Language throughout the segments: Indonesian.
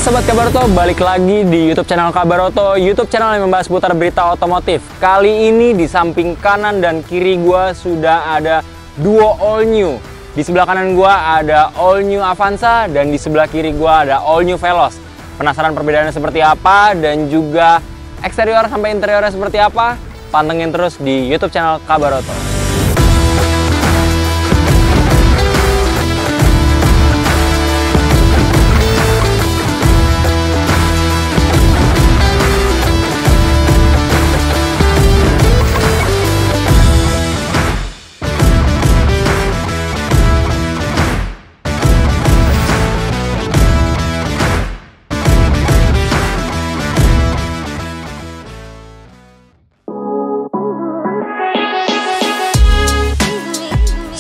Sobat Kabaroto, balik lagi di YouTube channel Kabaroto, YouTube channel yang membahas seputar berita otomotif. Kali ini di samping kanan dan kiri gua sudah ada duo all new. Di sebelah kanan gua ada all new Avanza dan di sebelah kiri gua ada all new Veloz. Penasaran perbedaannya seperti apa dan juga eksterior sampai interiornya seperti apa? Pantengin terus di YouTube channel Kabaroto.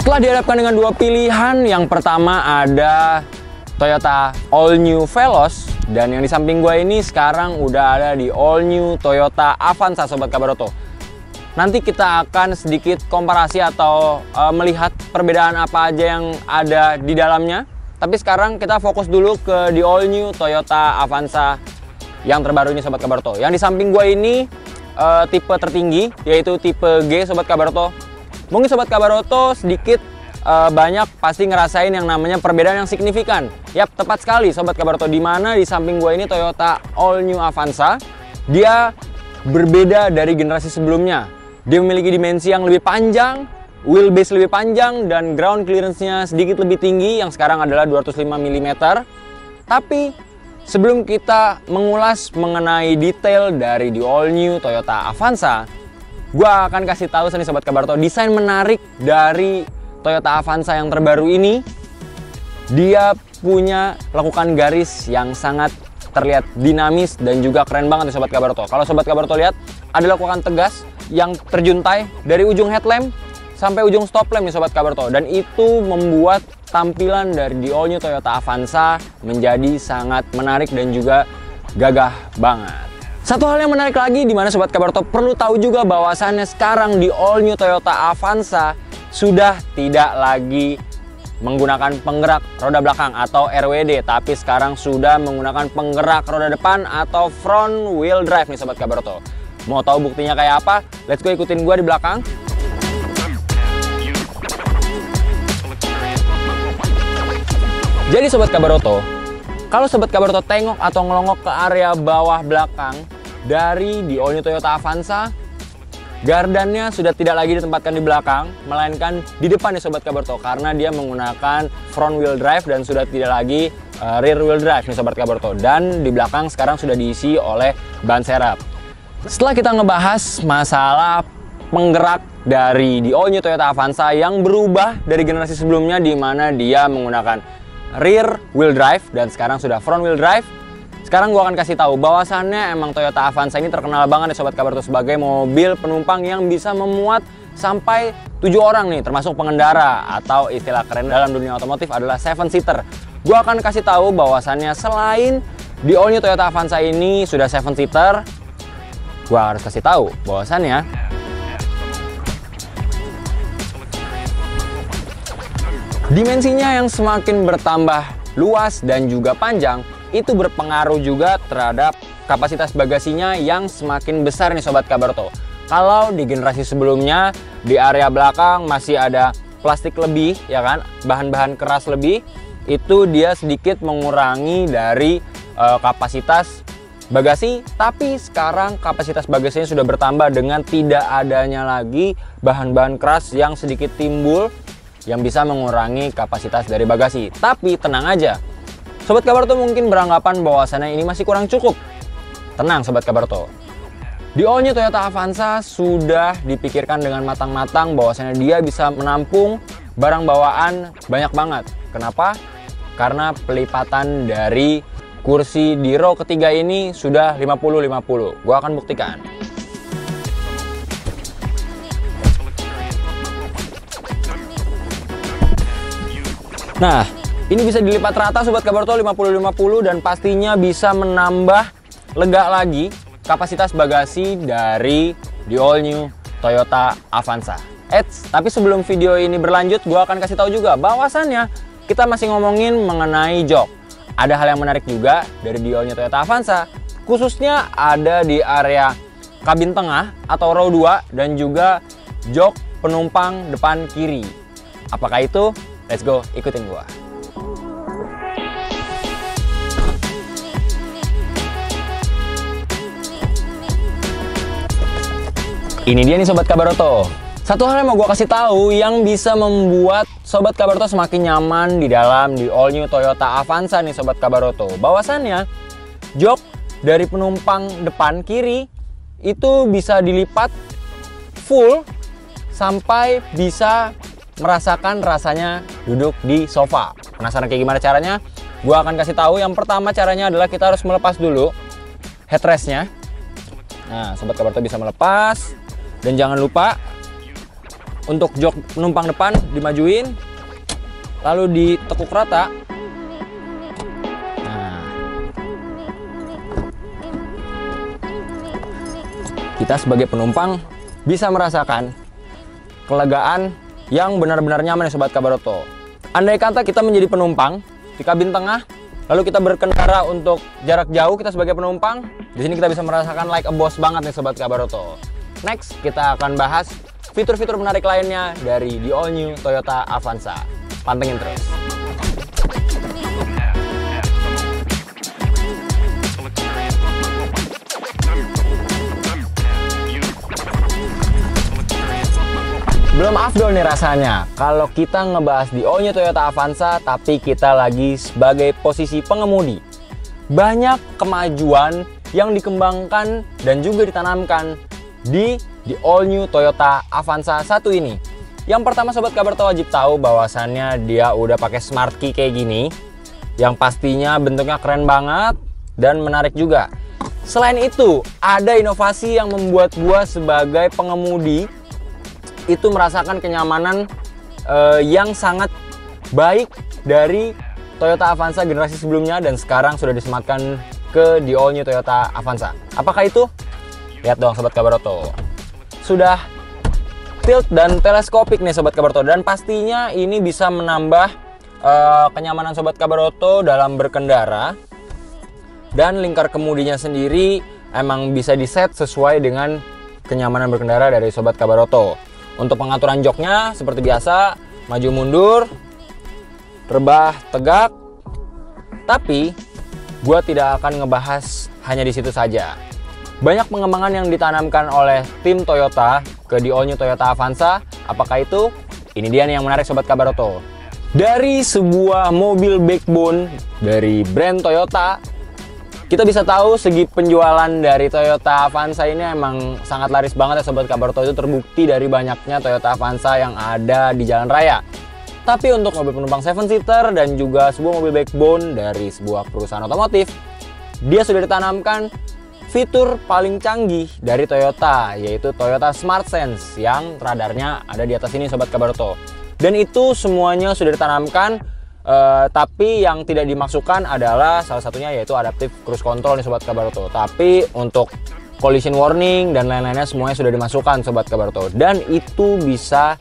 Setelah dihadapkan dengan dua pilihan, yang pertama ada Toyota All New Veloz dan yang di samping gue ini sekarang udah ada di All New Toyota Avanza, Sobat Kabaroto. Nanti kita akan sedikit komparasi atau melihat perbedaan apa aja yang ada di dalamnya. Tapi sekarang kita fokus dulu ke di All New Toyota Avanza yang terbaru ini, Sobat Kabaroto. Yang di samping gue ini tipe tertinggi, yaitu tipe G, Sobat Kabaroto. Mungkin Sobat Kabaroto sedikit banyak pasti ngerasain yang namanya perbedaan yang signifikan. Yap, tepat sekali Sobat Kabaroto, di mana di samping gue ini Toyota All New Avanza, dia berbeda dari generasi sebelumnya. Dia memiliki dimensi yang lebih panjang, wheelbase lebih panjang, dan ground clearance-nya sedikit lebih tinggi yang sekarang adalah 205 mm. Tapi sebelum kita mengulas mengenai detail dari di All New Toyota Avanza, gua akan kasih tahu nih Sobat Kabaroto, desain menarik dari Toyota Avanza yang terbaru ini. Dia punya lekukan garis yang sangat terlihat dinamis dan juga keren banget nih Sobat Kabaroto. Kalau Sobat Kabaroto lihat, ada lekukan tegas yang terjuntai dari ujung headlamp sampai ujung stop lamp nih Sobat Kabaroto. Dan itu membuat tampilan dari di All New Toyota Avanza menjadi sangat menarik dan juga gagah banget. Satu hal yang menarik lagi di mana Sobat Kabaroto perlu tahu juga bahwasannya sekarang di All New Toyota Avanza sudah tidak lagi menggunakan penggerak roda belakang atau RWD, tapi sekarang sudah menggunakan penggerak roda depan atau front wheel drive nih Sobat Kabaroto. Mau tahu buktinya kayak apa? Let's go, ikutin gua di belakang. Jadi Sobat Kabaroto, kalau Sobat Kabaroto tengok atau ngelongok ke area bawah belakang dari di All New Toyota Avanza, gardannya sudah tidak lagi ditempatkan di belakang, melainkan di depan nih Sobat Kabaroto, karena dia menggunakan front wheel drive dan sudah tidak lagi rear wheel drive nih Sobat Kabaroto. Dan di belakang sekarang sudah diisi oleh ban serep. Setelah kita ngebahas masalah penggerak dari di All New Toyota Avanza yang berubah dari generasi sebelumnya, di mana dia menggunakan rear wheel drive dan sekarang sudah front wheel drive, sekarang gue akan kasih tahu bahwasannya emang Toyota Avanza ini terkenal banget nih Sobat Kabaroto sebagai mobil penumpang yang bisa memuat sampai 7 orang nih, termasuk pengendara, atau istilah keren dalam dunia otomotif adalah 7-seater. Gue akan kasih tahu bahwasannya selain di All New Toyota Avanza ini sudah 7-seater, gue harus kasih tahu bahwasannya dimensinya yang semakin bertambah luas dan juga panjang itu berpengaruh juga terhadap kapasitas bagasinya yang semakin besar nih Sobat Kabaroto. Kalau di generasi sebelumnya di area belakang masih ada plastik lebih, ya kan, bahan-bahan keras lebih, itu dia sedikit mengurangi dari kapasitas bagasi. Tapi sekarang kapasitas bagasinya sudah bertambah dengan tidak adanya lagi bahan-bahan keras yang sedikit timbul yang bisa mengurangi kapasitas dari bagasi. Tapi tenang aja, Sobat Kabaroto mungkin beranggapan bahwasannya ini masih kurang cukup. Tenang Sobat Kabaroto, di All New Toyota Avanza sudah dipikirkan dengan matang-matang bahwasannya dia bisa menampung barang bawaan banyak banget. Kenapa? Karena pelipatan dari kursi di row ketiga ini sudah 50-50. Gua akan buktikan. Nah, ini bisa dilipat rata Sobat Kabaroto 50-50 dan pastinya bisa menambah lega lagi kapasitas bagasi dari di All New Toyota Avanza. Tapi sebelum video ini berlanjut, gue akan kasih tahu juga bahwasannya kita masih ngomongin mengenai jok. Ada hal yang menarik juga dari di all-new Toyota Avanza, khususnya ada di area kabin tengah atau row 2 dan juga jok penumpang depan kiri. Apakah itu? Let's go, ikutin gua. Ini dia nih Sobat Kabaroto. Satu hal yang mau gue kasih tahu yang bisa membuat Sobat Kabaroto semakin nyaman di dalam di all new Toyota Avanza nih Sobat Kabaroto. Bahwasannya jok dari penumpang depan kiri itu bisa dilipat full sampai bisa merasakan rasanya duduk di sofa. Penasaran kayak gimana caranya? Gue akan kasih tahu. Yang pertama caranya adalah kita harus melepas dulu headrestnya. Nah, Sobat Kabaroto bisa melepas. Dan jangan lupa untuk jok penumpang depan dimajuin, lalu ditekuk rata. Nah, kita sebagai penumpang bisa merasakan kelegaan yang benar-benar nyaman ya Sobat Kabaroto. Andai kata kita menjadi penumpang di kabin tengah, lalu kita berkendara untuk jarak jauh, kita sebagai penumpang, di sini kita bisa merasakan like a boss banget nih Sobat Kabaroto. Next, kita akan bahas fitur-fitur menarik lainnya dari di all new Toyota Avanza. Pantengin terus. Belum afdol nih rasanya kalau kita ngebahas di all new Toyota Avanza tapi kita lagi sebagai posisi pengemudi. Banyak kemajuan yang dikembangkan dan juga ditanamkan di all new Toyota Avanza 1 ini. Yang pertama Sobat Kabaroto wajib tahu bahwasannya dia udah pakai smart key kayak gini, yang pastinya bentuknya keren banget dan menarik juga. Selain itu, ada inovasi yang membuat gua sebagai pengemudi itu merasakan kenyamanan yang sangat baik dari Toyota Avanza generasi sebelumnya dan sekarang sudah disematkan ke di all new Toyota Avanza. Apakah itu? Lihat dong Sobat Kabaroto. Sudah tilt dan teleskopik nih Sobat Kabaroto, dan pastinya ini bisa menambah kenyamanan Sobat Kabaroto dalam berkendara. Dan lingkar kemudinya sendiri emang bisa diset sesuai dengan kenyamanan berkendara dari Sobat Kabaroto. Untuk pengaturan joknya seperti biasa, maju mundur, rebah tegak. Tapi gua tidak akan ngebahas hanya di situ saja. Banyak pengembangan yang ditanamkan oleh tim Toyota ke di all new Toyota Avanza. Apakah itu? Ini dia nih yang menarik Sobat Kabaroto. Dari sebuah mobil backbone dari brand Toyota, kita bisa tahu segi penjualan dari Toyota Avanza ini emang sangat laris banget ya Sobat Kabaroto. Itu terbukti dari banyaknya Toyota Avanza yang ada di jalan raya. Tapi untuk mobil penumpang 7-seater dan juga sebuah mobil backbone dari sebuah perusahaan otomotif, dia sudah ditanamkan fitur paling canggih dari Toyota, yaitu Toyota Smart Sense yang radarnya ada di atas ini Sobat Kabaroto. Dan itu semuanya sudah ditanamkan, tapi yang tidak dimasukkan adalah salah satunya yaitu adaptive cruise control nih Sobat Kabaroto. Tapi untuk collision warning dan lain-lainnya semuanya sudah dimasukkan Sobat Kabaroto. Dan itu bisa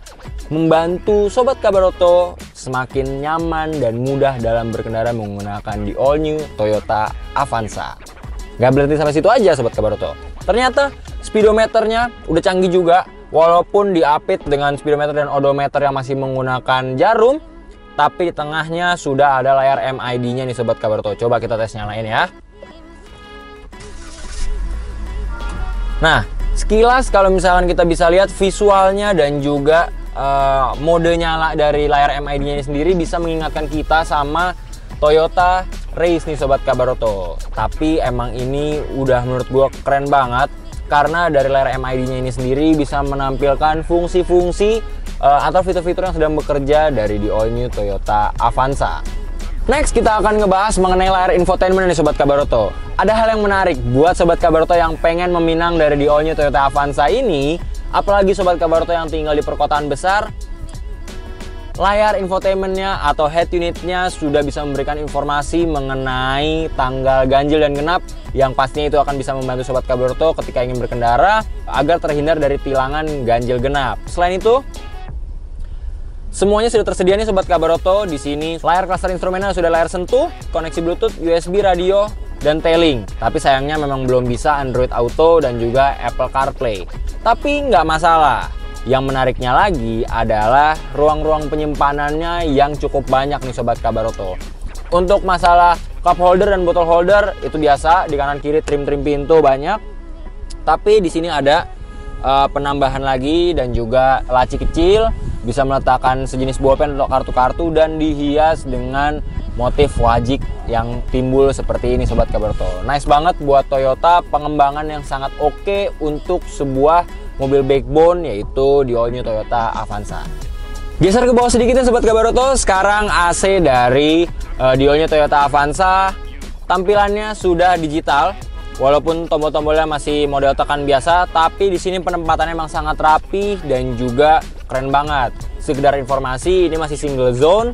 membantu Sobat Kabaroto semakin nyaman dan mudah dalam berkendara menggunakan di all new Toyota Avanza. Gak berhenti sampai situ aja Sobat Kabaroto. Ternyata speedometernya udah canggih juga. Walaupun diapit dengan speedometer dan odometer yang masih menggunakan jarum, tapi di tengahnya sudah ada layar MID-nya nih Sobat Kabaroto. Coba kita tes nyalain ya. Nah, sekilas kalau misalkan kita bisa lihat visualnya dan juga mode nyala dari layar MID-nya sendiri bisa mengingatkan kita sama Toyota Race nih Sobat Kabaroto. Tapi emang ini udah menurut gue keren banget karena dari layar MID-nya ini sendiri bisa menampilkan fungsi-fungsi atau fitur-fitur yang sedang bekerja dari di all new Toyota Avanza. Next kita akan ngebahas mengenai layar infotainment nih Sobat Kabaroto. Ada hal yang menarik buat Sobat Kabaroto yang pengen meminang dari di all new Toyota Avanza ini, apalagi Sobat Kabaroto yang tinggal di perkotaan besar. Layar infotainmentnya atau head unitnya sudah bisa memberikan informasi mengenai tanggal ganjil dan genap, yang pastinya itu akan bisa membantu Sobat Kabaroto ketika ingin berkendara agar terhindar dari tilangan ganjil genap. Selain itu, Semuanya sudah tersedia nih Sobat Kabar Oto. Di sini layar cluster instrumennya sudah layar sentuh, koneksi Bluetooth, USB, radio, dan T-Link. Tapi sayangnya memang belum bisa Android Auto dan juga Apple CarPlay. Tapi nggak masalah. Yang menariknya lagi adalah ruang-ruang penyimpanannya yang cukup banyak nih Sobat Kabar Oto. Untuk masalah cup holder dan botol holder itu biasa, di kanan kiri trim-trim pintu banyak. Tapi di sini ada penambahan lagi dan juga laci kecil, bisa meletakkan sejenis bolpen untuk kartu-kartu dan dihias dengan motif wajik yang timbul seperti ini Sobat Kabar Oto. Nice banget buat Toyota, pengembangan yang sangat oke untuk sebuah mobil backbone, yaitu di all new Toyota Avanza. Geser ke bawah sedikit ya Sobat Kabar Oto. Sekarang AC dari di all new Toyota Avanza tampilannya sudah digital. Walaupun tombol-tombolnya masih model tekan biasa, tapi di sini penempatannya memang sangat rapi dan juga keren banget. Sekedar informasi, ini masih single zone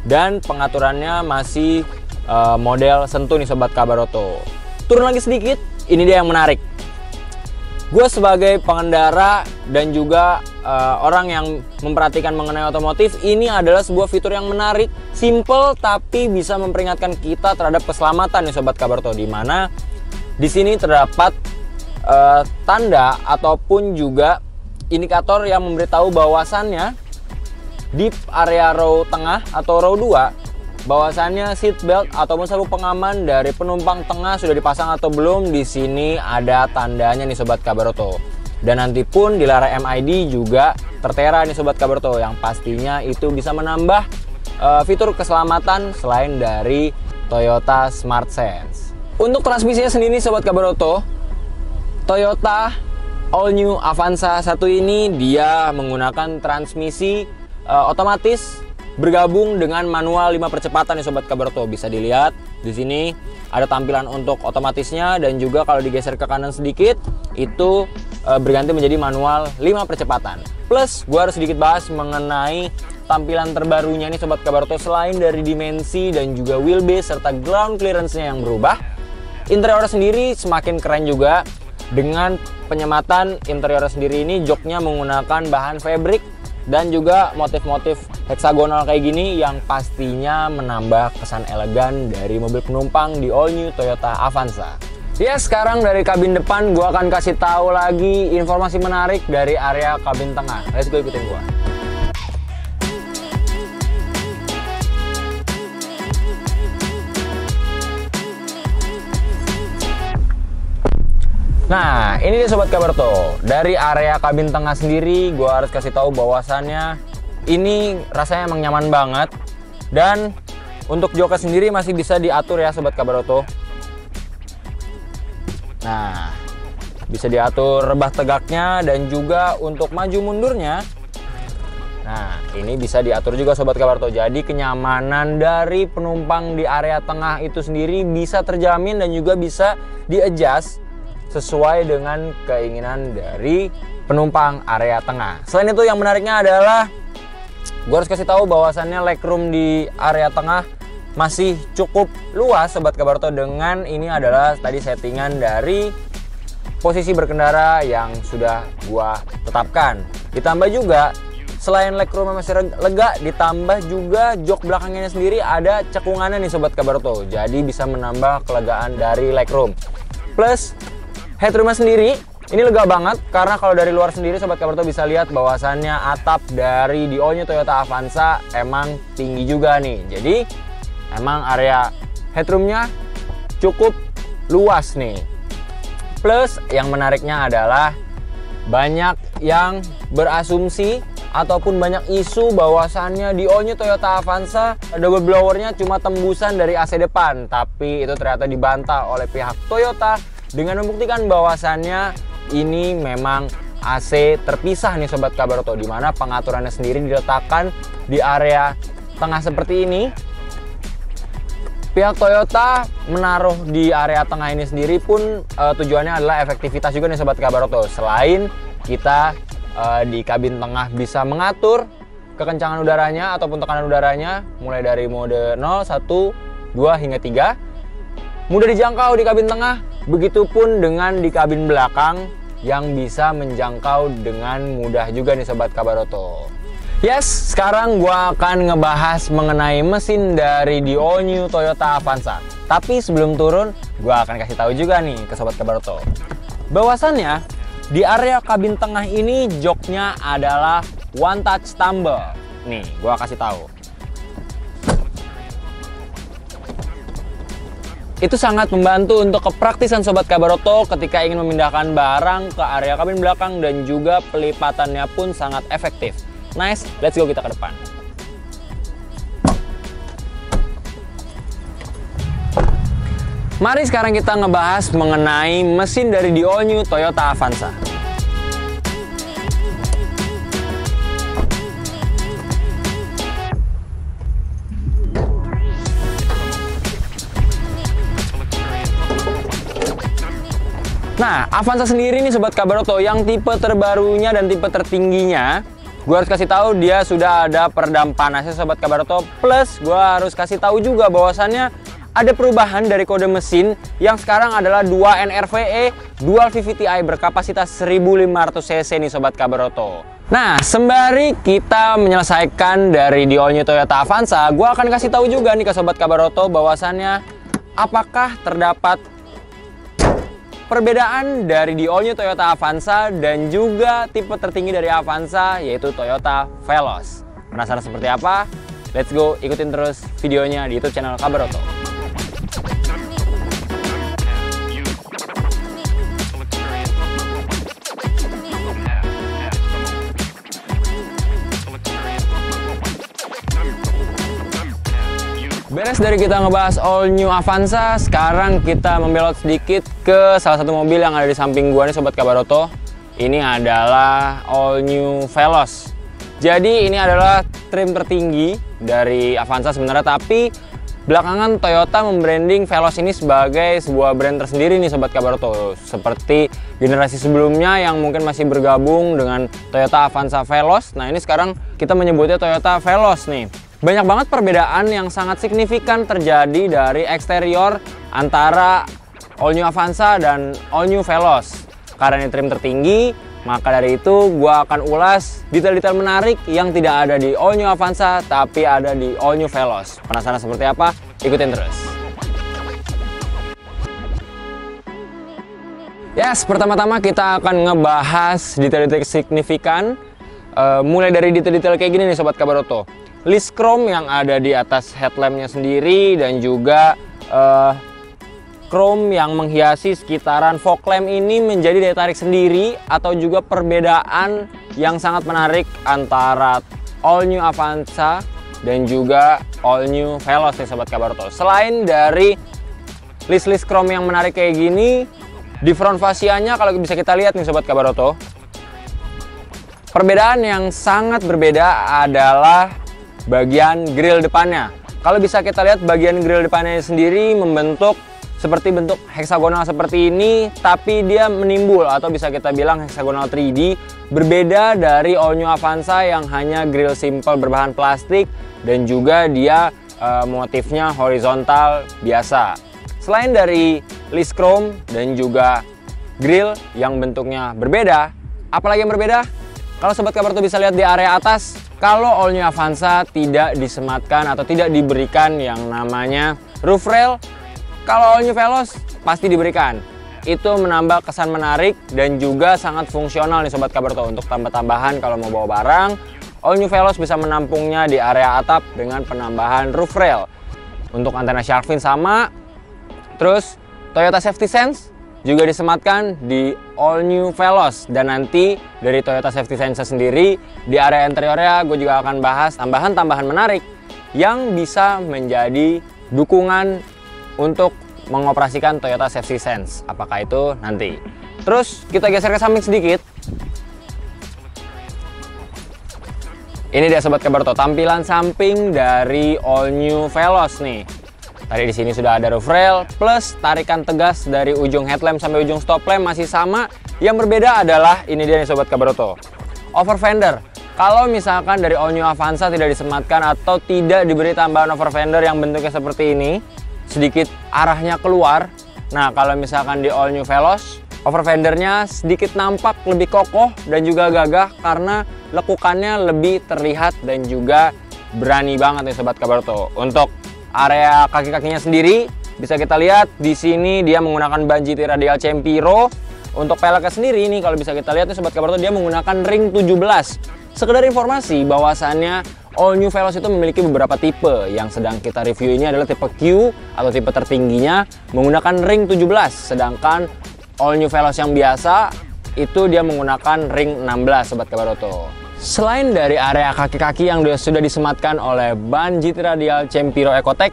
dan pengaturannya masih model sentuh nih Sobat Kabar Oto. Turun lagi sedikit, ini dia yang menarik. Gue sebagai pengendara dan juga orang yang memperhatikan mengenai otomotif, ini adalah sebuah fitur yang menarik, simple tapi bisa memperingatkan kita terhadap keselamatan nih Sobat Kabar Oto, di mana di sini terdapat tanda ataupun juga indikator yang memberitahu bahwasannya di area row tengah atau row 2 bahwasannya seat belt ataupun sabuk pengaman dari penumpang tengah sudah dipasang atau belum. Di sini ada tandanya nih Sobat Kabar Oto. Dan nanti pun di layar MID juga tertera nih Sobat Kabar Oto, yang pastinya itu bisa menambah fitur keselamatan selain dari Toyota Smart Sense. Untuk transmisinya sendiri Sobat Kabar Oto, Toyota All New Avanza 1 ini dia menggunakan transmisi otomatis bergabung dengan manual 5 percepatan nih Sobat Kabar Oto. Bisa dilihat di sini ada tampilan untuk otomatisnya, dan juga kalau digeser ke kanan sedikit itu berganti menjadi manual 5 percepatan. Plus gue harus sedikit bahas mengenai tampilan terbarunya nih Sobat Kabar Oto. Selain dari dimensi dan juga wheelbase serta ground clearance-nya yang berubah, interior sendiri semakin keren juga. Dengan penyematan interior sendiri ini, joknya menggunakan bahan fabric dan juga motif-motif heksagonal kayak gini yang pastinya menambah kesan elegan dari mobil penumpang di all new Toyota Avanza. Ya, sekarang dari kabin depan gua akan kasih tahu lagi informasi menarik dari area kabin tengah. Let's go, ikutin gua. Nah, ini dia Sobat Kabar Oto. Dari area kabin tengah sendiri, gue harus kasih tahu bahwasannya ini rasanya emang nyaman banget. Dan untuk joknya sendiri masih bisa diatur ya Sobat Kabar Oto. Nah, bisa diatur rebah tegaknya dan juga untuk maju mundurnya. Nah, ini bisa diatur juga Sobat Kabar Oto. Jadi kenyamanan dari penumpang di area tengah itu sendiri bisa terjamin dan juga bisa di-adjust sesuai dengan keinginan dari penumpang area tengah. Selain itu yang menariknya adalah gue harus kasih tahu bahwasannya legroom di area tengah masih cukup luas Sobat Kabar Oto. Dengan ini adalah tadi settingan dari posisi berkendara yang sudah gua tetapkan. Ditambah juga selain legroomnya masih lega, ditambah juga jok belakangnya sendiri ada cekungannya nih Sobat Kabar Oto. Jadi bisa menambah kelegaan dari legroom. Plus headroomnya sendiri ini lega banget, karena kalau dari luar sendiri Sobat Kabar Oto bisa lihat bahwasannya atap dari di all new Toyota Avanza emang tinggi juga nih. Jadi emang area headroomnya cukup luas nih. Plus yang menariknya adalah banyak yang berasumsi ataupun banyak isu bahwasannya di all new Toyota Avanza double blowernya cuma tembusan dari AC depan, tapi itu ternyata dibantah oleh pihak Toyota dengan membuktikan bahwasannya ini memang AC terpisah nih Sobat Kabar Oto, di mana pengaturannya sendiri diletakkan di area tengah seperti ini. Pihak Toyota menaruh di area tengah ini sendiri pun tujuannya adalah efektivitas juga nih Sobat Kabar Oto. Selain kita di kabin tengah bisa mengatur kekencangan udaranya ataupun tekanan udaranya mulai dari mode 0, 1, 2 hingga 3. Mudah dijangkau di kabin tengah. Begitupun dengan di kabin belakang yang bisa menjangkau dengan mudah juga nih Sobat Kabar Oto. Yes, sekarang gua akan ngebahas mengenai mesin dari the all new Toyota Avanza. Tapi sebelum turun, gua akan kasih tahu juga nih ke Sobat Kabar Oto. Bahwasannya, di area kabin tengah ini joknya adalah one touch tumble. Nih, gua kasih tahu. Itu sangat membantu untuk kepraktisan Sobat Kabar Oto ketika ingin memindahkan barang ke area kabin belakang dan juga pelipatannya pun sangat efektif. Nice, let's go kita ke depan. Mari sekarang kita ngebahas mengenai mesin dari the all new Toyota Avanza. Nah, Avanza sendiri nih Sobat Kabar Oto, yang tipe terbarunya dan tipe tertingginya, gue harus kasih tahu dia sudah ada peredam panasnya Sobat Kabar Oto. Plus gue harus kasih tahu juga bahwasannya ada perubahan dari kode mesin yang sekarang adalah 2 NRVE Dual VVT-i berkapasitas 1500 cc nih Sobat Kabar Oto. Nah, sembari kita menyelesaikan dari the all new Toyota Avanza, gue akan kasih tahu juga nih ke Sobat Kabar Oto bahwasannya apakah terdapat perbedaan dari the all new Toyota Avanza dan juga tipe tertinggi dari Avanza, yaitu Toyota Veloz. Penasaran seperti apa? Let's go, ikutin terus videonya di YouTube channel Kabar Oto. Beres dari kita ngebahas all new Avanza, sekarang kita membelot sedikit ke salah satu mobil yang ada di samping gua nih Sobat Kabar Oto. Ini adalah all new Veloz. Jadi ini adalah trim tertinggi dari Avanza sebenarnya, tapi belakangan Toyota membranding Veloz ini sebagai sebuah brand tersendiri nih Sobat Kabar Oto. Seperti generasi sebelumnya yang mungkin masih bergabung dengan Toyota Avanza Veloz. Nah, ini sekarang kita menyebutnya Toyota Veloz nih. Banyak banget perbedaan yang sangat signifikan terjadi dari eksterior antara all new Avanza dan all new Veloz. Karena ini trim tertinggi, maka dari itu gua akan ulas detail-detail menarik yang tidak ada di all new Avanza tapi ada di all new Veloz. Penasaran seperti apa? Ikutin terus. Yes, pertama-tama kita akan ngebahas detail-detail signifikan. Mulai dari detail-detail kayak gini nih Sobat Kabar Oto. List chrome yang ada di atas headlampnya sendiri dan juga chrome yang menghiasi sekitaran fog lamp ini menjadi daya tarik sendiri atau juga perbedaan yang sangat menarik antara all new Avanza dan juga all new Veloz nih Sobat Kabar Oto. Selain dari list chrome yang menarik kayak gini, di front fascianya kalau bisa kita lihat nih Sobat Kabar Oto, perbedaan yang sangat berbeda adalah bagian grill depannya. Kalau bisa kita lihat bagian grill depannya sendiri membentuk seperti bentuk heksagonal seperti ini, tapi dia menimbul atau bisa kita bilang heksagonal 3D, berbeda dari all new Avanza yang hanya grill simple berbahan plastik dan juga dia motifnya horizontal biasa. Selain dari list chrome dan juga grill yang bentuknya berbeda, apalagi yang berbeda? Kalau Sobat Kabar Oto bisa lihat di area atas, kalau all new Avanza tidak disematkan atau tidak diberikan yang namanya roof rail, kalau all new Veloz pasti diberikan. Itu menambah kesan menarik dan juga sangat fungsional nih Sobat Kabar Oto untuk tambah-tambahan kalau mau bawa barang. All new Veloz bisa menampungnya di area atap dengan penambahan roof rail. Untuk antena shark fin sama. Terus Toyota Safety Sense juga disematkan di all new Veloz, dan nanti dari Toyota Safety Sense sendiri di area interiornya gue juga akan bahas tambahan-tambahan menarik yang bisa menjadi dukungan untuk mengoperasikan Toyota Safety Sense. Apakah itu nanti? Terus kita geser ke samping sedikit. Ini dia Sobat Kabar Oto, tampilan samping dari all new Veloz nih. Tadi di sini sudah ada roof rail plus tarikan tegas dari ujung headlamp sampai ujung stop lamp masih sama. Yang berbeda adalah ini dia nih Sobat Kabar Oto, over fender. Kalau misalkan dari all new Avanza tidak disematkan atau tidak diberi tambahan over fender yang bentuknya seperti ini, sedikit arahnya keluar. Nah, kalau misalkan di all new Veloz, over fendernya sedikit nampak lebih kokoh dan juga gagah karena lekukannya lebih terlihat dan juga berani banget nih Sobat Kabarto. Untuk area kaki-kakinya sendiri bisa kita lihat di sini dia menggunakan ban GT Radial Cempiro. Untuk peleknya sendiri ini kalau bisa kita lihat nih Sobat Kabarto, dia menggunakan ring 17. Sekedar informasi bahwasannya All New Veloz itu memiliki beberapa tipe. Yang sedang kita review ini adalah tipe Q atau tipe tertingginya menggunakan ring 17. Sedangkan All New Veloz yang biasa itu dia menggunakan ring 16 Sobat Kabarto. Selain dari area kaki-kaki yang sudah disematkan oleh ban GT Radial Cempiro Ecotec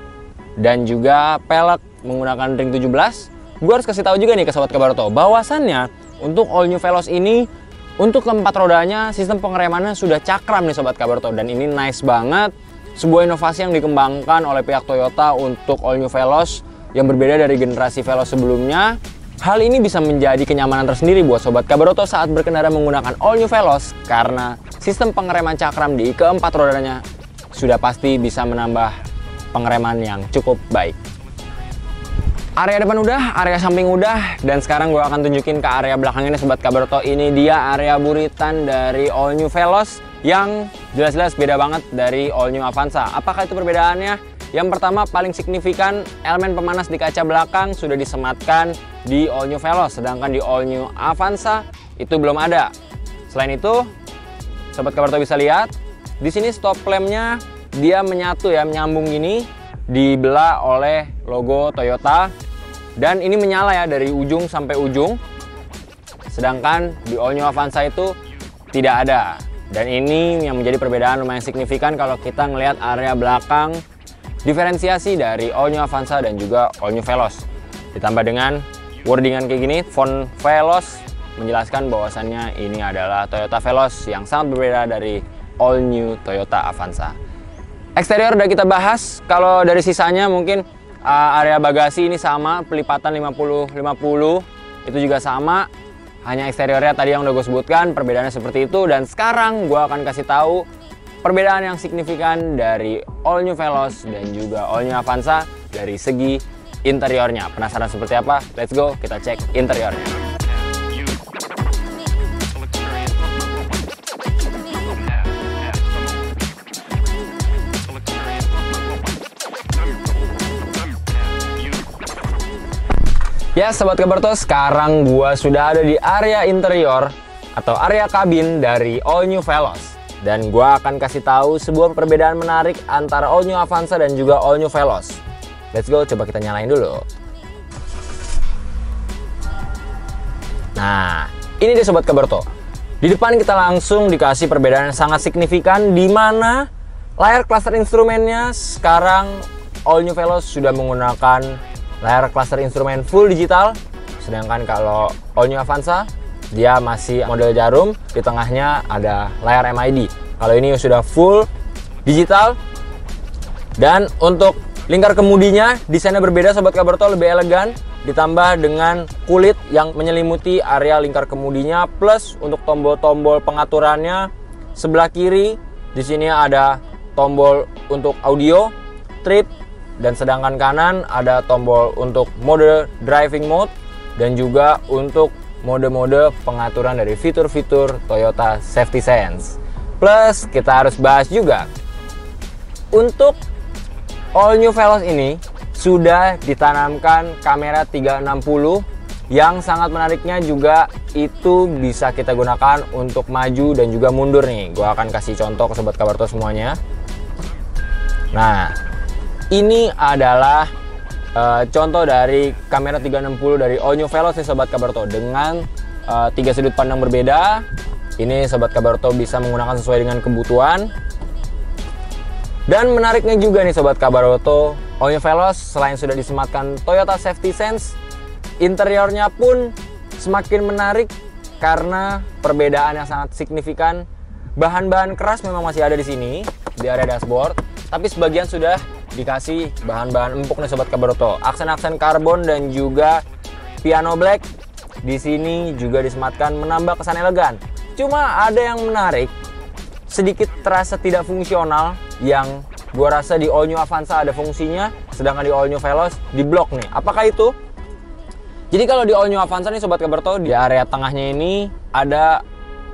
dan juga pelek menggunakan ring 17, gue harus kasih tahu juga nih ke Sobat Kabarto bahwasannya untuk All New Veloz ini untuk keempat rodanya sistem pengeremannya sudah cakram nih Sobat Kabarto, dan ini nice banget, sebuah inovasi yang dikembangkan oleh pihak Toyota untuk All New Veloz yang berbeda dari generasi Veloz sebelumnya. Hal ini bisa menjadi kenyamanan tersendiri buat Sobat Kabarto saat berkendara menggunakan All New Veloz karena sistem pengereman cakram di keempat rodanya sudah pasti bisa menambah pengereman yang cukup baik. Area depan udah, area samping udah, dan sekarang gue akan tunjukin ke area belakang ini Sobat Kabarto. Ini dia area buritan dari All New Veloz yang jelas-jelas beda banget dari All New Avanza. Apakah itu perbedaannya? Yang pertama paling signifikan, elemen pemanas di kaca belakang sudah disematkan di All New Veloz, sedangkan di All New Avanza itu belum ada. Selain itu, Sobat Kabarto bisa lihat di sini stop lampnya dia menyatu ya, menyambung gini, dibelah oleh logo Toyota, dan ini menyala ya dari ujung sampai ujung. Sedangkan di All New Avanza itu tidak ada. Dan ini yang menjadi perbedaan lumayan signifikan kalau kita ngelihat area belakang diferensiasi dari All New Avanza dan juga All New Veloz. Ditambah dengan wordingan kayak gini, font Veloz menjelaskan bahwasannya ini adalah Toyota Veloz yang sangat berbeda dari All New Toyota Avanza. Eksterior udah kita bahas. Kalau dari sisanya mungkin area bagasi ini sama, pelipatan 50-50 itu juga sama. Hanya eksteriornya tadi yang udah gue sebutkan, perbedaannya seperti itu. Dan sekarang gue akan kasih tahu perbedaan yang signifikan dari All New Veloz dan juga All New Avanza dari segi interiornya. Penasaran seperti apa? Let's go, kita cek interiornya. Ya Sobat Kabarto, sekarang gua sudah ada di area interior atau area kabin dari All New Veloz. Dan gua akan kasih tahu sebuah perbedaan menarik antara All New Avanza dan juga All New Veloz. Let's go, coba kita nyalain dulu. Nah, ini dia Sobat Kabarto. Di depan kita langsung dikasih perbedaan yang sangat signifikan, di mana layar cluster instrumennya sekarang All New Veloz sudah menggunakan layar cluster instrumen full digital, sedangkan kalau All New Avanza dia masih model jarum, di tengahnya ada layar MID. Kalau ini sudah full digital. Dan untuk lingkar kemudinya desainnya berbeda Sobat Kabarto, lebih elegan, ditambah dengan kulit yang menyelimuti area lingkar kemudinya, plus untuk tombol-tombol pengaturannya sebelah kiri di sini ada tombol untuk audio, trip, dan sedangkan kanan ada tombol untuk mode driving mode dan juga untuk mode-mode pengaturan dari fitur-fitur Toyota Safety Sense. Plus kita harus bahas juga untuk All New Veloz ini sudah ditanamkan kamera 360 yang sangat menariknya juga itu bisa kita gunakan untuk maju dan juga mundur nih. Gua akan kasih contoh ke Sobat Kabarto semuanya. Nah, ini adalah contoh dari kamera 360 dari All New Veloz nih Sobat Kabarto, dengan 3 sudut pandang berbeda. Ini Sobat Kabarto bisa menggunakan sesuai dengan kebutuhan. Dan menariknya juga nih Sobat Kabarto, All New Veloz selain sudah disematkan Toyota Safety Sense, interiornya pun semakin menarik karena perbedaan yang sangat signifikan. Bahan-bahan keras memang masih ada di sini di area dashboard, tapi sebagian sudah dikasih bahan-bahan empuk nih Sobat Kabarto. Aksen-aksen karbon dan juga piano black di sini juga disematkan menambah kesan elegan. Cuma ada yang menarik, sedikit terasa tidak fungsional, yang gua rasa di All New Avanza ada fungsinya, sedangkan di All New Veloz di blok nih. Apakah itu? Jadi kalau di All New Avanza nih Sobat Kabarto, di area tengahnya ini ada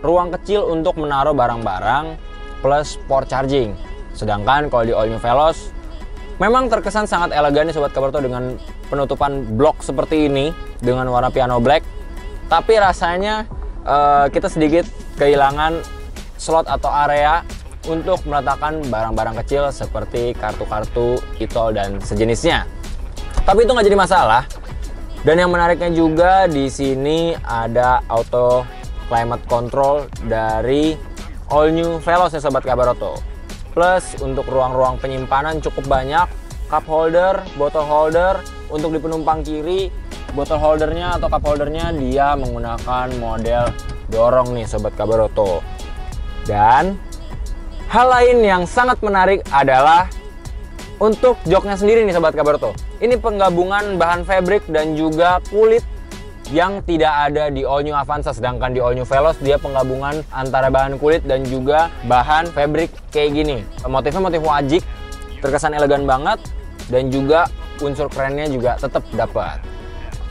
ruang kecil untuk menaruh barang-barang plus port charging. Sedangkan kalau di All New Veloz memang terkesan sangat elegan nih Sobat Kabarto dengan penutupan blok seperti ini dengan warna piano black. Tapi rasanya kita sedikit kehilangan slot atau area untuk meletakkan barang-barang kecil seperti kartu-kartu e-tol dan sejenisnya. Tapi itu nggak jadi masalah. Dan yang menariknya juga di sini ada auto climate control dari All New Veloz ya Sobat Kabarto. Plus untuk ruang-ruang penyimpanan cukup banyak, cup holder, bottle holder. Untuk di penumpang kiri, bottle holdernya atau cup holdernya dia menggunakan model dorong nih Sobat Kabarto. Dan hal lain yang sangat menarik adalah untuk joknya sendiri nih Sobat Kabarto. Ini penggabungan bahan fabric dan juga kulit yang tidak ada di All New Avanza. Sedangkan di All New Veloz dia penggabungan antara bahan kulit dan juga bahan fabric kayak gini. Motifnya motif wajik, terkesan elegan banget, dan juga unsur kerennya juga tetap dapat.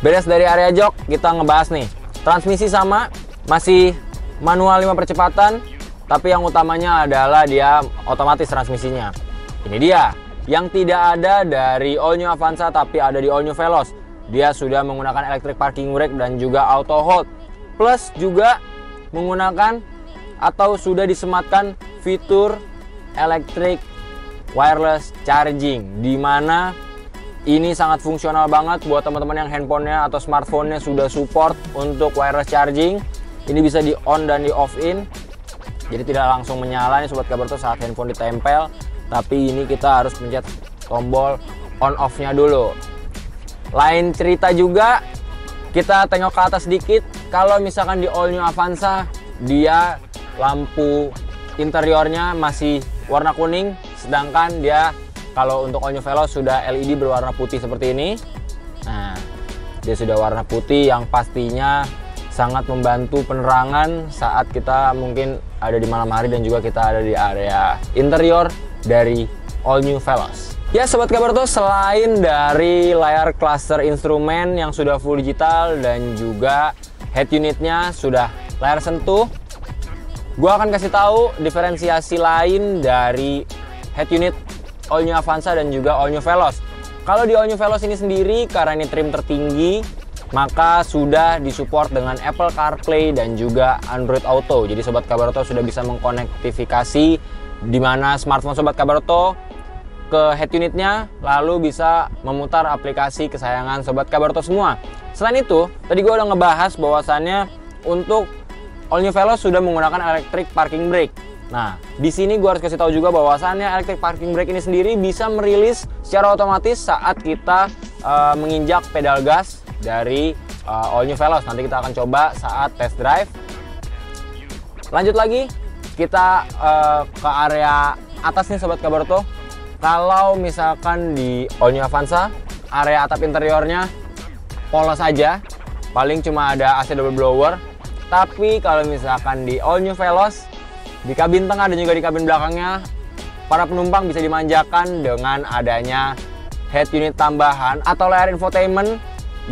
Beres dari area jok, kita ngebahas nih. Transmisi sama, masih manual 5 percepatan. Tapi yang utamanya adalah dia otomatis transmisinya. Ini dia, yang tidak ada dari All New Avanza tapi ada di All New Veloz. Dia sudah menggunakan electric parking brake dan juga auto hold. Plus juga menggunakan atau sudah disematkan fitur electric wireless charging. Dimana ini sangat fungsional banget buat teman-teman yang handphonenya atau smartphone-nya sudah support untuk wireless charging. Ini bisa di on dan di off in. Jadi tidak langsung menyala nih Sobat Kabarto saat handphone ditempel, tapi ini kita harus pencet tombol on off-nya dulu. Lain cerita juga, kita tengok ke atas sedikit. Kalau misalkan di All New Avanza, dia lampu interiornya masih warna kuning, sedangkan dia kalau untuk All New Veloz sudah LED berwarna putih seperti ini. Nah, dia sudah warna putih yang pastinya sangat membantu penerangan saat kita mungkin ada di malam hari dan juga kita ada di area interior dari All New Veloz. Ya Sobat Kabarto, selain dari layar cluster instrumen yang sudah full digital dan juga head unitnya sudah layar sentuh, gua akan kasih tahu diferensiasi lain dari head unit All New Avanza dan juga All New Veloz. Kalau di All New Veloz ini sendiri, karena ini trim tertinggi, maka sudah disupport dengan Apple CarPlay dan juga Android Auto. Jadi Sobat Kabarto sudah bisa mengkonektifikasi di mana smartphone Sobat Kabarto ke head unitnya, lalu bisa memutar aplikasi kesayangan Sobat Kabarto semua. Selain itu, tadi gue udah ngebahas bahwasannya untuk All New Veloz sudah menggunakan electric parking brake. Nah, di sini gue harus kasih tahu juga bahwasannya electric parking brake ini sendiri bisa merilis secara otomatis saat kita menginjak pedal gas dari All New Veloz. Nanti kita akan coba saat test drive. Lanjut lagi, kita ke area atas nih Sobat Kabarto. Kalau misalkan di All New Avanza, area atap interiornya polos aja, paling cuma ada AC double blower. Tapi kalau misalkan di All New Veloz, di kabin tengah dan juga di kabin belakangnya, para penumpang bisa dimanjakan dengan adanya head unit tambahan atau layar infotainment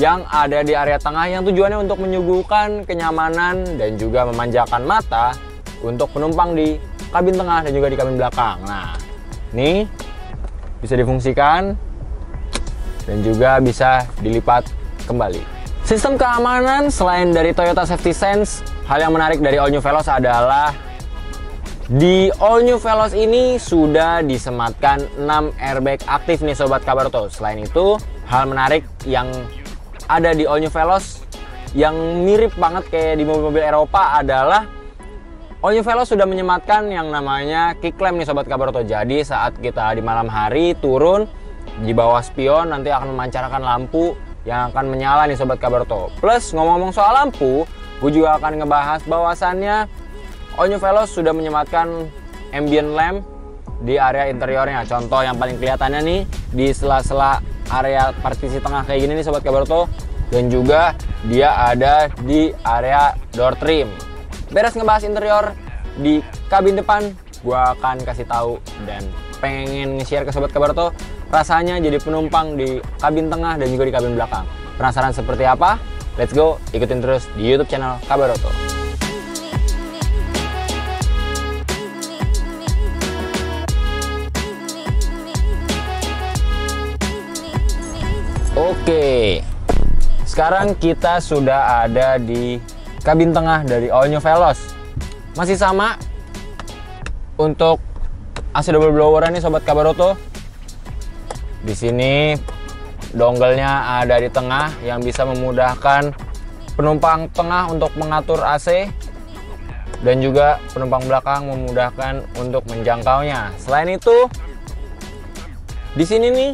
yang ada di area tengah, yang tujuannya untuk menyuguhkan kenyamanan dan juga memanjakan mata untuk penumpang di kabin tengah dan juga di kabin belakang. Nah, ini bisa difungsikan dan juga bisa dilipat kembali. Sistem keamanan selain dari Toyota Safety Sense, hal yang menarik dari All New Veloz adalah di All New Veloz ini sudah disematkan 6 airbag aktif nih Sobat Kabarto. Selain itu, hal menarik yang ada di All New Veloz yang mirip banget kayak di mobil-mobil Eropa adalah All New Veloz sudah menyematkan yang namanya kick lamp nih Sobat Kabarto. Jadi saat kita di malam hari turun di bawah spion nanti akan memancarkan lampu yang akan menyala nih Sobat Kabarto. Plus ngomong-ngomong soal lampu, gue juga akan ngebahas bahwasannya All New Veloz sudah menyematkan ambient lamp di area interiornya. Contoh yang paling kelihatannya nih di sela-sela area partisi tengah kayak gini nih Sobat Kabarto, dan juga dia ada di area door trim. Beres ngebahas interior di kabin depan, gua akan kasih tahu dan pengen nge-share ke Sobat Kabarto rasanya jadi penumpang di kabin tengah dan juga di kabin belakang. Penasaran seperti apa? Let's go, ikutin terus di YouTube channel Kabaroto. Oke, sekarang kita sudah ada di kabin tengah dari All New Veloz. Masih sama untuk AC double blower ini sobat Kabaroto. Di sini dongle-nya ada di tengah yang bisa memudahkan penumpang tengah untuk mengatur AC dan juga penumpang belakang memudahkan untuk menjangkaunya. Selain itu, di sini nih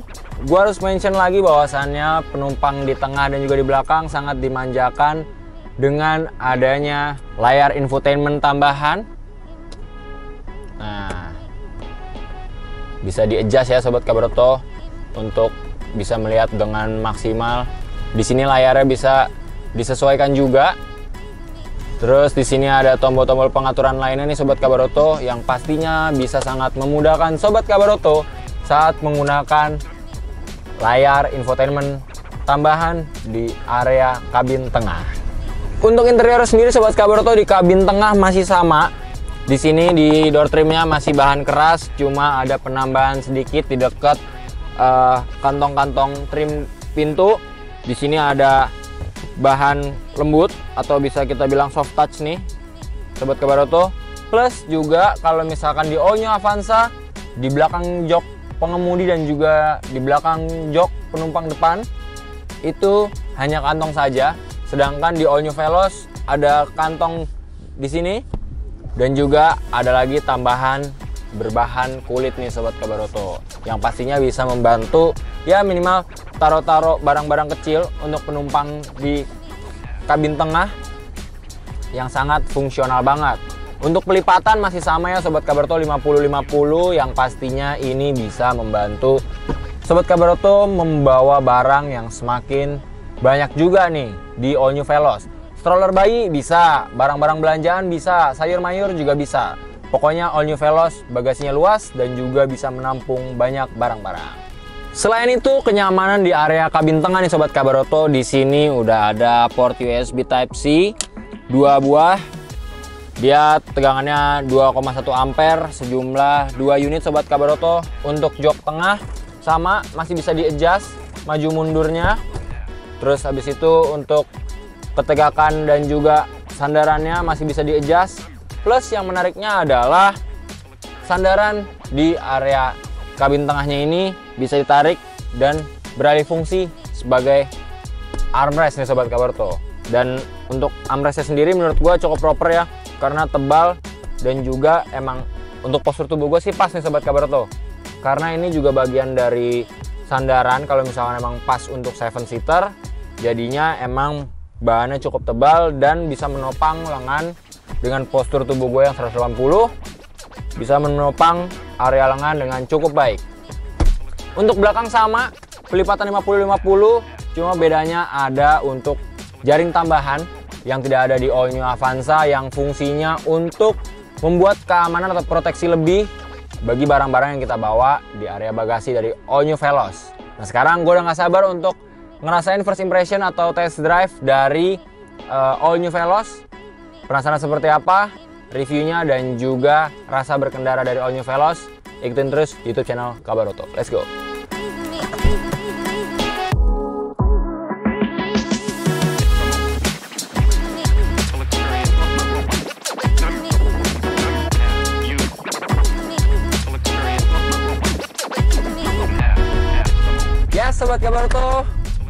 gua harus mention lagi bahwasannya penumpang di tengah dan juga di belakang sangat dimanjakan dengan adanya layar infotainment tambahan. Nah, bisa di-adjust ya sobat Kabaroto untuk bisa melihat dengan maksimal. Di sini layarnya bisa disesuaikan juga. Terus di sini ada tombol-tombol pengaturan lainnya nih sobat Kabaroto yang pastinya bisa sangat memudahkan sobat Kabaroto saat menggunakan layar infotainment tambahan di area kabin tengah. Untuk interior sendiri sobat Kabaroto di kabin tengah masih sama. Di sini di door trimnya masih bahan keras, cuma ada penambahan sedikit di dekat kantong-kantong trim pintu. Di sini ada bahan lembut atau bisa kita bilang soft touch nih sobat Kabaroto. Plus juga kalau misalkan di All New Avanza, di belakang jok pengemudi dan juga di belakang jok penumpang depan itu hanya kantong saja. Sedangkan di All New Veloz ada kantong di sini dan juga ada lagi tambahan berbahan kulit nih sobat Kabaroto yang pastinya bisa membantu ya minimal taruh-taruh barang-barang kecil untuk penumpang di kabin tengah yang sangat fungsional banget. Untuk pelipatan masih sama ya sobat Kabaroto 50-50 yang pastinya ini bisa membantu sobat Kabaroto membawa barang yang semakin banyak juga nih di All New Veloz. Stroller bayi bisa, barang-barang belanjaan bisa, sayur mayur juga bisa. Pokoknya All New Veloz bagasinya luas dan juga bisa menampung banyak barang-barang. Selain itu, kenyamanan di area kabin tengah nih sobat Kabaroto, di sini udah ada port USB Type-C 2 buah. Dia tegangannya 2,1 ampere sejumlah 2 unit sobat Kabaroto. Untuk jok tengah sama masih bisa di-adjust maju mundurnya. Terus habis itu untuk ketegakan dan juga sandarannya masih bisa di-adjust. Plus yang menariknya adalah sandaran di area kabin tengahnya ini bisa ditarik dan beralih fungsi sebagai armrest nih sobat Kabaroto. Dan untuk armrestnya sendiri menurut gua cukup proper ya, karena tebal dan juga emang untuk postur tubuh gua sih pas nih sobat Kabaroto. Karena ini juga bagian dari sandaran kalau misalkan emang pas untuk 7-seater, jadinya emang bahannya cukup tebal dan bisa menopang lengan dengan postur tubuh gue yang 180, bisa menopang area lengan dengan cukup baik. Untuk belakang sama, pelipatan 50-50, cuma bedanya ada untuk jaring tambahan yang tidak ada di All New Avanza yang fungsinya untuk membuat keamanan atau proteksi lebih bagi barang-barang yang kita bawa di area bagasi dari All New Veloz. Nah sekarang gue udah gak sabar untuk ngerasain first impression atau test drive dari All New Veloz. Penasaran seperti apa reviewnya dan juga rasa berkendara dari All New Veloz? Ikutin terus YouTube channel Kabaroto. Let's go! Ya sobat Kabaroto,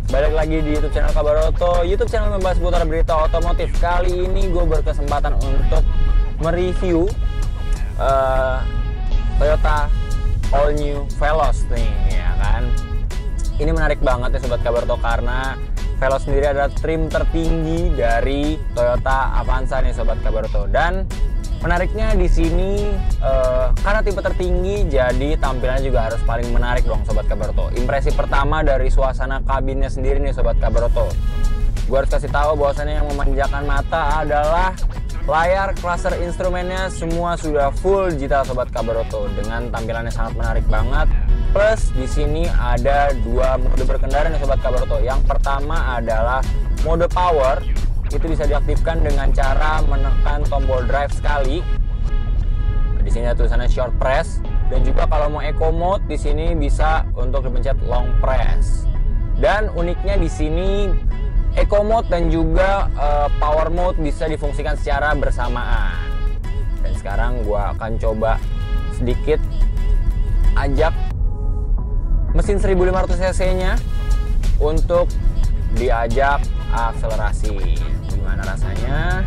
balik lagi di YouTube channel Kabaroto, YouTube channel membahas seputar berita otomotif. Kali ini gue berkesempatan untuk mereview Toyota All New Veloz nih, ya kan. Ini menarik banget ya sobat Kabaroto karena Veloz sendiri adalah trim tertinggi dari Toyota Avanza nih sobat Kabaroto. Dan menariknya di sini karena tipe tertinggi, jadi tampilannya juga harus paling menarik dong sobat Kabaroto. Impresi pertama dari suasana kabinnya sendiri nih sobat Kabaroto, gue harus kasih tahu bahwasannya yang memanjakan mata adalah layar cluster instrumennya semua sudah full digital sobat Kabaroto dengan tampilannya sangat menarik banget. Plus di sini ada dua mode berkendara nih sobat Kabaroto. Yang pertama adalah mode power. Itu bisa diaktifkan dengan cara menekan tombol drive sekali. Di sini ada tulisannya short press, dan juga kalau mau eco mode di sini bisa untuk dipencet long press. Dan uniknya di sini Eco Mode dan juga Power Mode bisa difungsikan secara bersamaan. Dan sekarang gua akan coba sedikit ajak mesin 1500 cc nya untuk diajak akselerasi. Gimana rasanya?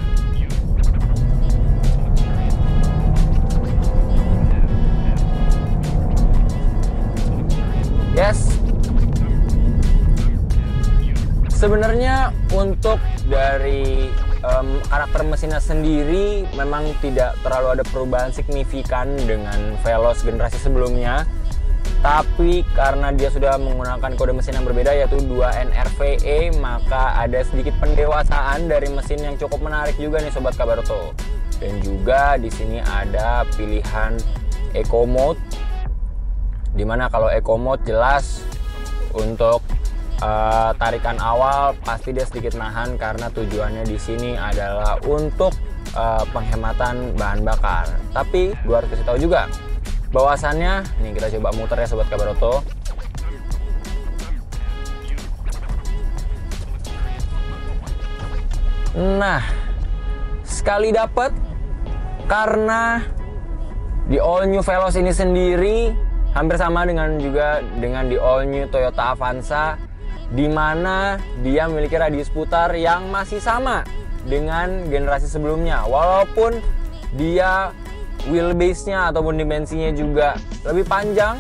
Yes. Sebenarnya untuk dari karakter mesinnya sendiri memang tidak terlalu ada perubahan signifikan dengan Veloz generasi sebelumnya. Tapi karena dia sudah menggunakan kode mesin yang berbeda yaitu 2NRVE, maka ada sedikit pendewasaan dari mesin yang cukup menarik juga nih Sobat Kabaroto. Dan juga di sini ada pilihan Eco Mode, dimana kalau Eco Mode jelas untuk tarikan awal pasti dia sedikit nahan karena tujuannya di sini adalah untuk penghematan bahan bakar. Tapi gue harus kasih tahu juga bahwasannya, nih kita coba muter ya Sobat Kabaroto. Nah, sekali dapat, karena di all new Veloz ini sendiri hampir sama dengan di all new Toyota Avanza, di mana dia memiliki radius putar yang masih sama dengan generasi sebelumnya. Walaupun dia wheelbase-nya ataupun dimensinya juga lebih panjang,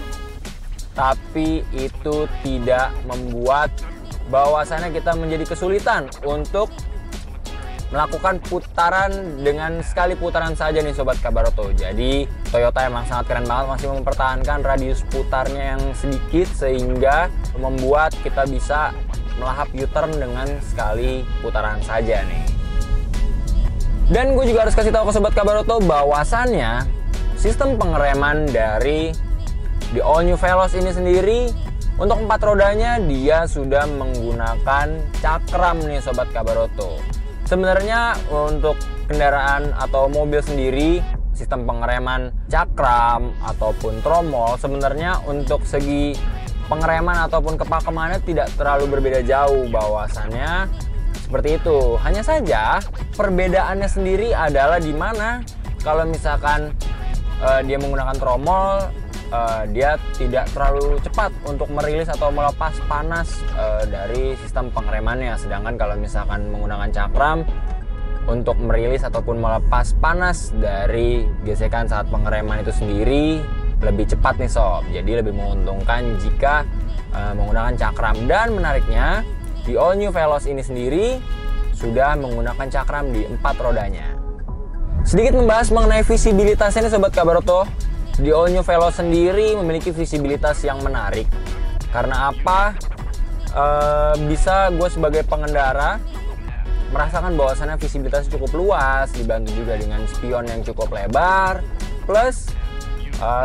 tapi itu tidak membuat bahwasannya kita menjadi kesulitan untuk melakukan putaran dengan sekali putaran saja nih Sobat Kabaroto. Jadi Toyota emang sangat keren banget, masih mempertahankan radius putarnya yang sedikit sehingga membuat kita bisa melahap U-turn dengan sekali putaran saja nih. Dan gue juga harus kasih tahu ke Sobat Kabaroto bahwasannya sistem pengereman dari di all new Veloz ini sendiri untuk 4 rodanya dia sudah menggunakan cakram nih Sobat Kabaroto. Sebenarnya untuk kendaraan atau mobil sendiri sistem pengereman cakram ataupun tromol sebenarnya untuk segi pengereman ataupun kepakemannya tidak terlalu berbeda jauh, bahwasannya seperti itu. Hanya saja perbedaannya sendiri adalah di mana kalau misalkan dia menggunakan tromol, dia tidak terlalu cepat untuk merilis atau melepas panas dari sistem pengeremannya. Sedangkan kalau misalkan menggunakan cakram, untuk merilis ataupun melepas panas dari gesekan saat pengereman itu sendiri lebih cepat nih Sob. Jadi lebih menguntungkan jika menggunakan cakram. Dan menariknya di all new Veloz ini sendiri sudah menggunakan cakram di 4 rodanya. Sedikit membahas mengenai visibilitasnya nih Sobat Kabaroto. Di all new Veloz sendiri memiliki visibilitas yang menarik. Karena apa? Bisa gue sebagai pengendara merasakan bahwasannya visibilitas cukup luas, dibantu juga dengan spion yang cukup lebar, plus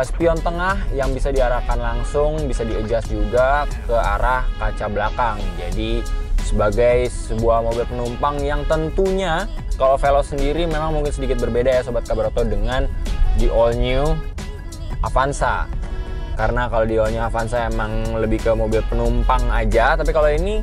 spion tengah yang bisa diarahkan langsung, bisa di-adjust juga ke arah kaca belakang. Jadi sebagai sebuah mobil penumpang yang tentunya kalau Veloz sendiri memang mungkin sedikit berbeda ya Sobat Kabaroto dengan di all new Avanza. Karena kalau di all new Avanza emang lebih ke mobil penumpang aja, tapi kalau ini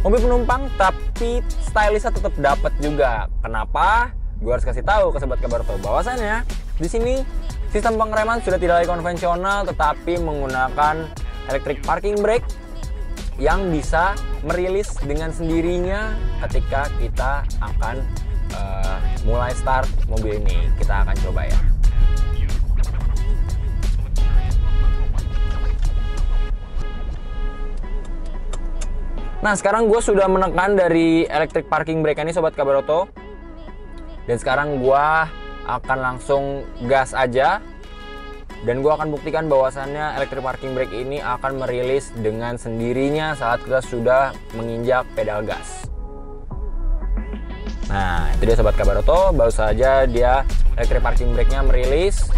mobil penumpang tapi stylishnya tetap dapat juga. Kenapa? Gue harus kasih tahu ke Sobat Kabaroto bahwasannya di sini sistem pengereman sudah tidak lagi konvensional tetapi menggunakan electric parking brake yang bisa merilis dengan sendirinya ketika kita akan mulai start mobil ini. Kita akan coba ya. Nah, sekarang gue sudah menekan dari electric parking brake ini Sobat Kabaroto. Dan sekarang gue akan langsung gas aja. Dan gue akan buktikan bahwasannya electric parking brake ini akan merilis dengan sendirinya saat kita sudah menginjak pedal gas. Nah, itu dia Sobat Kabaroto, baru saja dia electric parking brake-nya merilis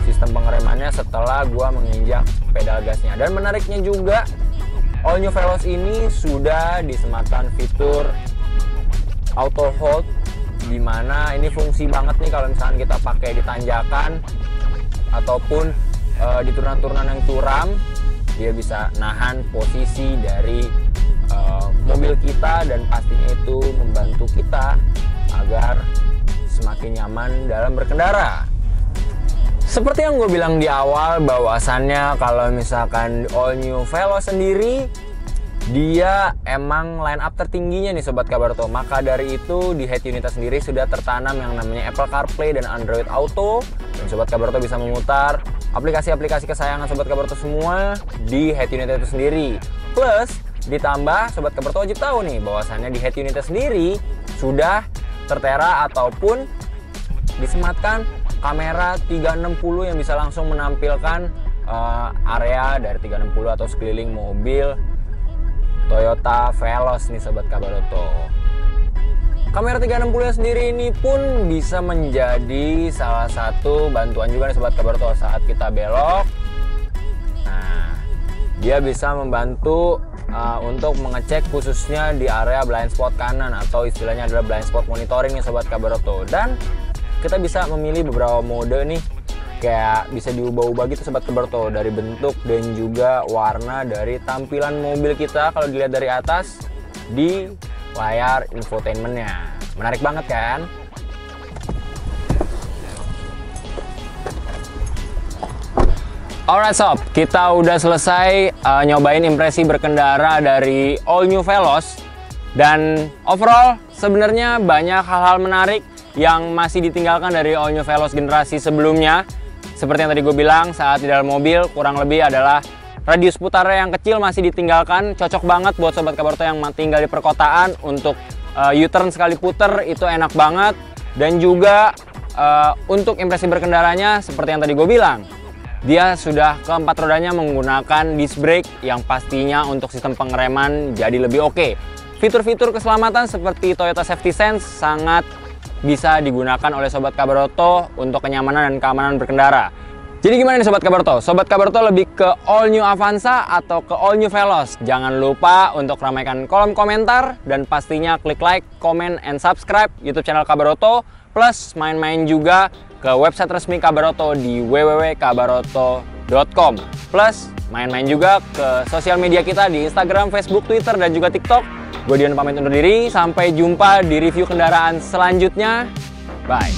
sistem pengeremannya setelah gue menginjak pedal gasnya. Dan menariknya juga, all new Veloz ini sudah disematkan fitur auto hold, dimana ini fungsi banget nih kalau misalkan kita pakai di tanjakan ataupun di turunan-turunan yang curam. dia bisa nahan posisi dari mobil kita, dan pastinya itu membantu kita agar semakin nyaman dalam berkendara. Seperti yang gue bilang di awal, bahwasannya kalau misalkan All New Veloz sendiri, dia emang line up tertingginya nih Sobat Kabaroto. Maka dari itu di head unitnya sendiri sudah tertanam yang namanya Apple CarPlay dan Android Auto, dan Sobat Kabaroto bisa memutar aplikasi-aplikasi kesayangan Sobat Kabaroto semua di head unitnya itu sendiri. Plus ditambah Sobat Kabaroto wajib tahu nih bahwasannya di head unitnya sendiri sudah tertera ataupun disematkan kamera 360 yang bisa langsung menampilkan area dari 360 atau sekeliling mobil Toyota Veloz nih Sobat Kabaroto. Kamera 360 sendiri ini pun bisa menjadi salah satu bantuan juga nih Sobat Kabaroto saat kita belok. Nah, dia bisa membantu untuk mengecek khususnya di area blind spot kanan, atau istilahnya adalah blind spot monitoring nih Sobat Kabaroto. Dan kita bisa memilih beberapa mode nih, kayak bisa diubah-ubah gitu Sobat Kabaroto, dari bentuk dan juga warna dari tampilan mobil kita kalau dilihat dari atas di layar infotainmentnya. Menarik banget kan? Alright sob, kita udah selesai nyobain impresi berkendara dari All New Veloz, dan overall sebenarnya banyak hal-hal menarik yang masih ditinggalkan dari All New Veloz generasi sebelumnya. Seperti yang tadi gue bilang, saat di dalam mobil kurang lebih adalah radius putarnya yang kecil masih ditinggalkan. Cocok banget buat Sobat Kabaroto yang tinggal di perkotaan, untuk U-turn sekali puter itu enak banget. Dan juga untuk impresi berkendaranya seperti yang tadi gue bilang, dia sudah keempat rodanya menggunakan disc brake yang pastinya untuk sistem pengereman jadi lebih oke. Fitur-fitur keselamatan seperti Toyota Safety Sense sangat bisa digunakan oleh Sobat Kabaroto untuk kenyamanan dan keamanan berkendara. Jadi gimana nih Sobat Kabaroto? Sobat Kabaroto lebih ke All New Avanza atau ke All New Veloz? Jangan lupa untuk ramaikan kolom komentar, dan pastinya klik like, comment, and subscribe YouTube channel Kabaroto. Plus main-main juga ke website resmi Kabaroto di www.kabaroto.com. Plus main-main juga ke sosial media kita di Instagram, Facebook, Twitter, dan juga TikTok. Gue Dion pamit undur diri, sampai jumpa di review kendaraan selanjutnya. Bye.